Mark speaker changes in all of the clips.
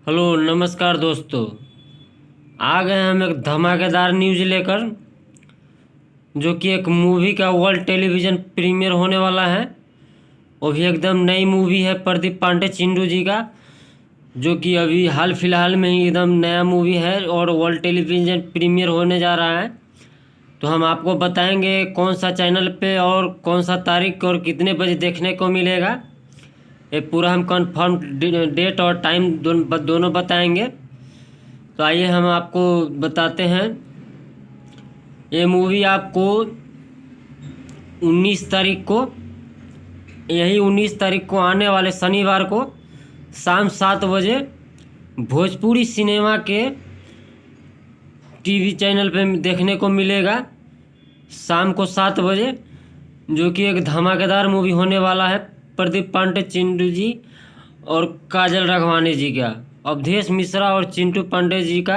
Speaker 1: Hello नमस्कार दोस्तों। आ गए हम एक धमाकेदार न्यूज़ लेकर, जो कि एक मूवी का वर्ल्ड टेलीविज़न प्रीमियर होने वाला है। वो भी एकदम नई मूवी है प्रदीप पांडे चिंटू जी का, जो कि अभी हाल फिलहाल में ही एकदम नया मूवी है और वर्ल्ड टेलीविज़न प्रीमियर होने जा रहा है। तो हम आपको बताएंगे कौन सा चैनल पे और कौन सा तारीख और कितने बजे देखने को मिलेगा। ये पूरा हम कंफर्म डेट और टाइम दोनों बताएंगे। तो आइए हम आपको बताते हैं। ये मूवी आपको 19 तारीख को, यही 19 तारीख को आने वाले शनिवार को शाम 7 बजे भोजपुरी सिनेमा के टीवी चैनल पे देखने को मिलेगा। शाम को 7 बजे, जो कि एक धमाकेदार मूवी होने वाला है प्रदीप पांडे चिंटू जी और काजल राघवानी जी का, अवधेश मिश्रा और चिंटू पांडे जी का।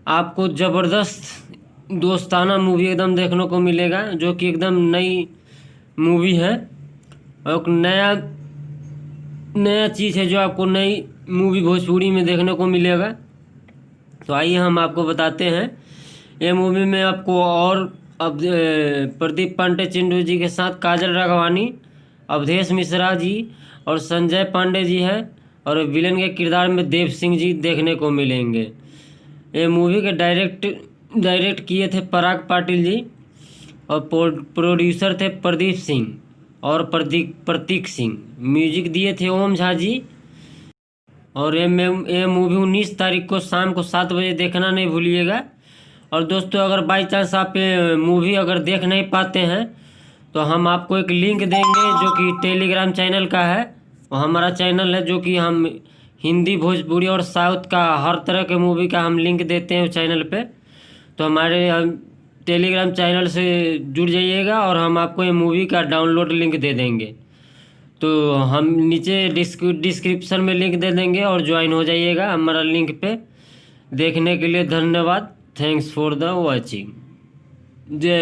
Speaker 1: आपको ज़बरदस्त दोस्ताना मूवी एकदम देखने को मिलेगा, जो कि एकदम नई मूवी है और नया नया चीज़ है जो आपको नई मूवी भोजपुरी में देखने को मिलेगा। तो आइए हम आपको बताते हैं। ये मूवी में आपको और अब प्रदीप पांडे चिंटू जी के साथ काजल राघवानी, अवधेश मिश्रा जी और संजय पांडे जी हैं, और विलेन के किरदार में देव सिंह जी देखने को मिलेंगे। ये मूवी के डायरेक्ट किए थे पराग पाटिल जी, और प्रोड्यूसर थे प्रदीप सिंह और प्रतीक सिंह। म्यूजिक दिए थे ओम झा जी। और ये मूवी 19 तारीख को शाम को 7 बजे देखना नहीं भूलिएगा। और दोस्तों, अगर बाई चांस आप ये मूवी अगर देख नहीं पाते हैं तो हम आपको एक लिंक देंगे, जो कि टेलीग्राम चैनल का है। और हमारा चैनल है, जो कि हम हिंदी, भोजपुरी और साउथ का हर तरह के मूवी का हम लिंक देते हैं उस चैनल पे। तो हमारे टेलीग्राम चैनल से जुड़ जाइएगा और हम आपको ये मूवी का डाउनलोड लिंक दे देंगे। तो हम नीचे डिस्क्रिप्शन में लिंक दे देंगे और ज्वाइन हो जाइएगा हमारा लिंक पे। देखने के लिए धन्यवाद। Thanks for the watching. जय